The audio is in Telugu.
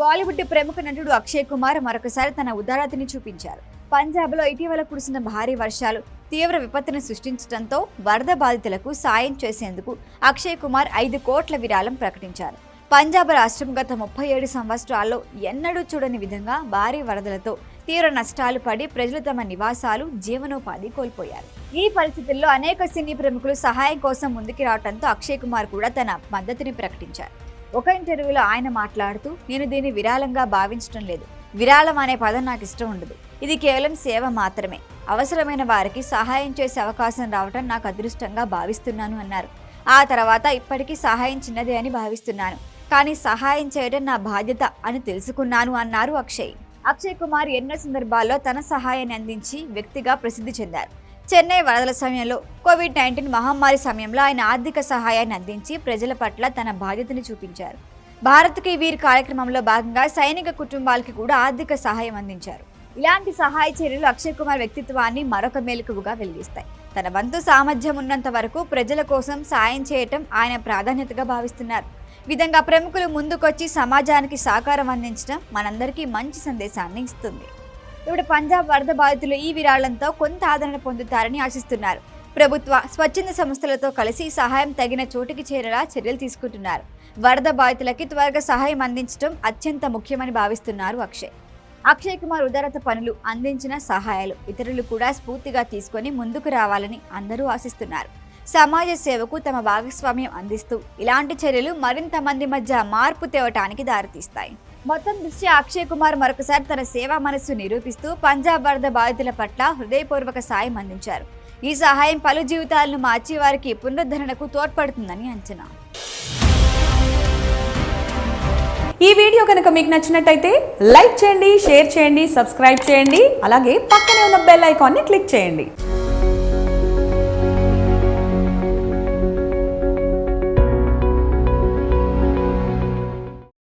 బాలీవుడ్ ప్రముఖ నటుడు అక్షయ్ కుమార్ మరొకసారి తన ఉదారతని చూపించారు. పంజాబ్లో ఇటీవల కురిసిన భారీ వర్షాలు తీవ్ర విపత్తును సృష్టించడంతో వరద బాధితులకు సాయం చేసేందుకు అక్షయ్ కుమార్ 5 కోట్ల విరాళం ప్రకటించారు. పంజాబ్ రాష్ట్రం గత 37 సంవత్సరాల్లో ఎన్నడూ చూడని విధంగా భారీ వరదలతో తీవ్ర నష్టాలు పడి ప్రజలు తమ నివాసాలు, జీవనోపాధి కోల్పోయారు. ఈ పరిస్థితుల్లో అనేక సినీ ప్రముఖులు సహాయం కోసం ముందుకు రావడంతో అక్షయ్ కుమార్ కూడా తన మద్దతుని ప్రకటించారు. ఒక ఇంటర్వ్యూలో ఆయన మాట్లాడుతూ, నేను దీన్ని విరాళంగా భావించడం లేదు. విరాళం అనే పదం నాకు ఇష్టం ఉండదు. ఇది కేవలం సేవ మాత్రమే. అవసరమైన వారికి సహాయం చేసే అవకాశం రావటం నాకు అదృష్టంగా భావిస్తున్నాను అన్నారు. ఆ తర్వాత ఇప్పటికీ సహాయం చిన్నదే అని భావిస్తున్నాను, కానీ సహాయం చేయడం నా బాధ్యత అని తెలుసుకున్నాను అన్నారు అక్షయ్. అక్షయ్ కుమార్ ఎన్నో సందర్భాల్లో తన సహాయాన్ని అందించి వ్యక్తిగా ప్రసిద్ధి చెందారు. చెన్నై వరదల సమయంలో, కోవిడ్-19 మహమ్మారి సమయంలో ఆయన ఆర్థిక సహాయాన్ని అందించి ప్రజల పట్ల తన బాధ్యతని చూపించారు. భారత్కి వీర్ కార్యక్రమంలో భాగంగా సైనిక కుటుంబాలకి కూడా ఆర్థిక సహాయం అందించారు. ఇలాంటి సహాయ చర్యలు అక్షయ్ కుమార్ వ్యక్తిత్వాన్ని మరొక మెలకువగా వెలిగిస్తాయి. తన వంతు సామర్థ్యం ఉన్నంత వరకు ప్రజల కోసం సాయం చేయటం ఆయన ప్రాధాన్యతగా భావిస్తున్నారు. విధంగా ప్రముఖులు ముందుకొచ్చి సమాజానికి సహకారం అందించడం మనందరికీ మంచి సందేశాన్ని ఇస్తుంది. ఇప్పుడు పంజాబ్ వరద బాధితులు ఈ విరాళంతో కొంత ఆదరణ పొందుతారని ఆశిస్తున్నారు. ప్రభుత్వ, స్వచ్ఛంద సంస్థలతో కలిసి సహాయం తగిన చోటికి చేరేలా చర్యలు తీసుకుంటున్నారు. వరద బాధితులకి త్వరగా సహాయం అందించడం అత్యంత ముఖ్యమని భావిస్తున్నారు అక్షయ్. అక్షయ్ కుమార్ ఉదారత పనులు, అందించిన సహాయాలు ఇతరులు కూడా స్ఫూర్తిగా తీసుకొని ముందుకు రావాలని అందరూ ఆశిస్తున్నారు. సమాజ సేవకు తమ భాగస్వామ్యం అందిస్తూ ఇలాంటి చర్యలు మరింత మంది మధ్య మార్పు తేవటానికి దారితీస్తాయి. మొత్తం దృష్ట్యా అక్షయ్ కుమార్ మరొకసారి తన సేవా మనస్సు నిరూపిస్తూ పంజాబ్ వరద బాధితుల పట్ల హృదయపూర్వక సాయం అందించారు. ఈ సహాయం పలు జీవితాలను మార్చి వారికి పునరుద్ధరణకు తోడ్పడుతుందని అంచనా. ఈ వీడియో కనుక మీకు నచ్చినట్టయితే లైక్ చేయండి, షేర్ చేయండి, సబ్స్క్రైబ్ చేయండి. అలాగే పక్కనే ఉన్న బెల్ ఐకాన్ని క్లిక్ చేయండి.